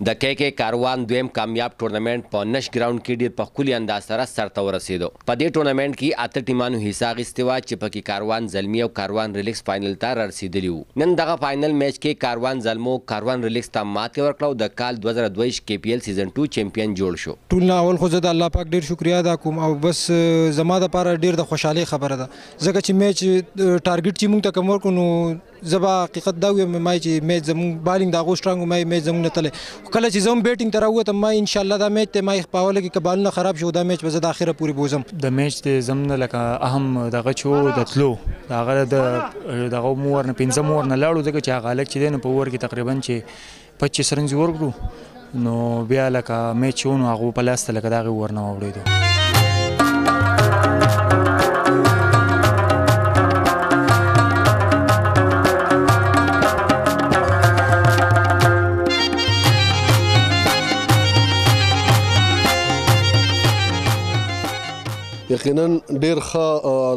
د KK کاروان دویم کامیاب ټورنمنټ په نش ګراوند کې ډیر په ښکلي انداز سره سرته ورسېدو. په دې ټورنمنټ کې 8 ټیمانو حصہ اخیستې وه چې پکې کاروان زلمي او کاروان ریلیکس فاینل ته رارسېدلي وو. نن دغه فاینل میچ کې کاروان زلمو کاروان ریلیکس ته ماتې ورکړه او د کال 2022 KPL سیزن 2 چیمپیون جوړ شو. ټول نه اول خو زه د الله پاک ډیر شکریا ادا کوم او بس زما دپاره ډیر د خوشحالۍ خبره ده ځکه چې میچ ټارګټ چې موږ ته کوم ورکړو نو زه به حقیقت دا ویم چې میچ زموږ بالینګ د هغو سټرانګ و میچ زموږ نه تللی کله چې زه هم بیټینګ ته راووتم ما انشاءالله دا میچ ته ما په اوله کې که بالونه خراب شو دا میچ به زه د اخره پورې بوزم. د میچ د زمونه لکه اهم دغه چې و د تلو د هغه دغه مو ورنه 15 مو ورنه لاړو ځکه چې هغه هلک چې دی نو په اوور کې تقریبا چې 25 رنز ورکړو نو بیا لکه میچ چې و نو هغه په لاس ته لکه د هغې ورنه واوړېدو. یقینا ډیر ښه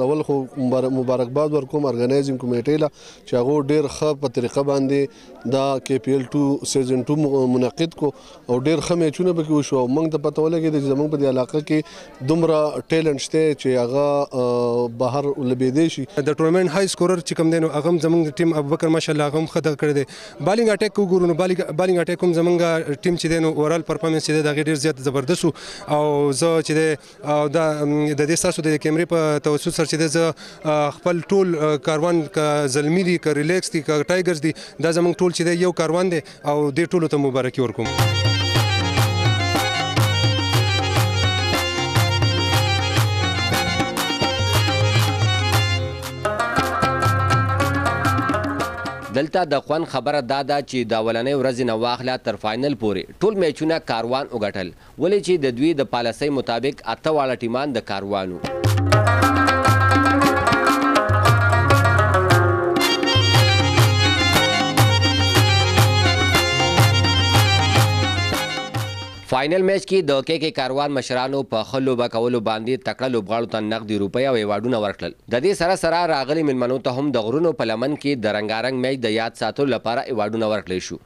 اول خو مبارکباد ورکوم ارګنایزینګ کمیټې له چې هغو ډیر ښه په طریقه باندې دا KPL 2 سیزن 2 منعقد کو او ډیر ښه میچونه پکې وشو او موږ ته پته ولګېده چې زموږ په دې علاقه کې دومره ټیلنټ شته چې هغه بهر لوبېدی شي. د ټورنمنټ های سکورر چې کوم دی نو هغه هم زموږ ټیم ابوبکر ماشاءالله هغه هم ښه دغه کړی دی. بالینګ اټیک وګورو نو بالینګ اټیک هم زموږ ټیم چې دی نو اورال پرفارمنس چې دی د هغې ډېر زیات زبردست و او زه چې دی دا د دې ستاسو د کیمرې په توسط سره چې دی زه خپل ټول کاروان که زلمي دي که ریلیکس دي که ټایګرز دي دا زموږ ټول چې دی یو کاروان دی او دې ټولو ته مبارکي ورکوم. دلته د خوند خبره دا ده چې د اولنۍ ورځې نه واخله تر فاینل پورې ټول میچونه کاروان وګټل ولې چې د دوی د پالیسۍ مطابق 8 واړه ټیمان د کاروان وو. فاینل میچ کې د KK کاروان مشرانو په ښه لوبه کولو باندې تکړه لوبغاړو ته نغدي روپۍ او ایوارډونه ورکړل. د دې سره سره راغلي مېلمنو ته هم د غرونو په لمن کې د رنګارنګ میچ د یاد ساتلو لپاره ایوارډونه ورکړلی شو.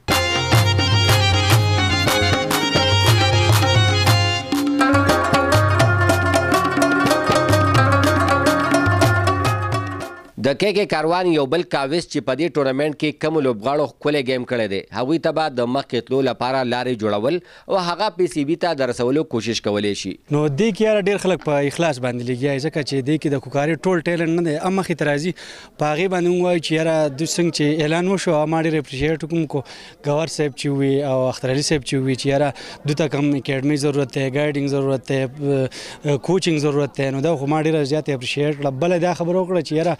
د KK کاروان یو بل کاویس چې په دې ټورنمنټ کې کم لوبغاړو ښکلی گیم کړی دی هغوی ته به د مخکې تلو لپاره لارې جوړول او هغه PCB ته د رسولو کوشش کولی شي. نو دې کې یاره ډېر خلک په اخلاص باندې لګیا ځکه چې دې کې د کوکاري ټول ټیلنټ نه دی هم مخې ته راځي په هغې باندې هم وایو چې یاره دوی څنګه چې اعلان وشو ما ډېر اپریشیټ وکړم کو ګور صاحب چې وي او اختر علي صاحب چې وي چې یاره دوی ته کوم اکیډمي ضرورت دی ګایډینګ ضرورت دی کوچینګ ضرورت دی نو دا خو ما ډېره زیات اپریشیټ کړه. بله دا خبره وکړه چې یاره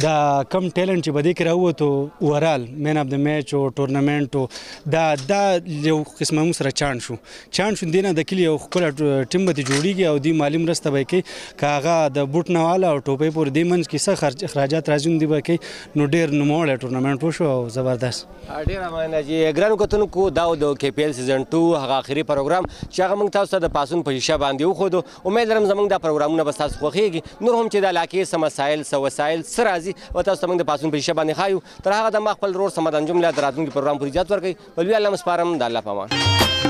دا کم ټیلنټ چې په دې کې راووتو اوورال مین اف د میچ او ټورنمنټ دا یو قسمه موږ سره چانس شو دې نه د کلي یو ښکلی ټیم به ترې جوړېږي او دوی مالي مرسته به یې کوي که هغه د بوټ نه واله او ټوپۍ پورې دې منځ کې څه اخراجات راځي نو دوی به کوي نو ډېر نوموړی ټورنمنټ وشو او زبردست. ډېره مننه چې ګرانو کتونکو دا د KPL سیزن 2 هغه آخري پروګرام چې هغه موږ تاسو ته د پاڅون په شیشه باندې وښودو. امید لرم زموږ دا پروګرامونه به ستاسو خوښېږي نور هم چې د علاقې څه مسایل څه وسایل څه راځي و تاسو ته موږ د پاڅون په شیشه باندې ښایو. تر هغه دمه خپل ورور صمد انجم له د راتلونکي پروګرام پورې اجازت ورکوئ. په لوی الله مو سپارم د الله په امان.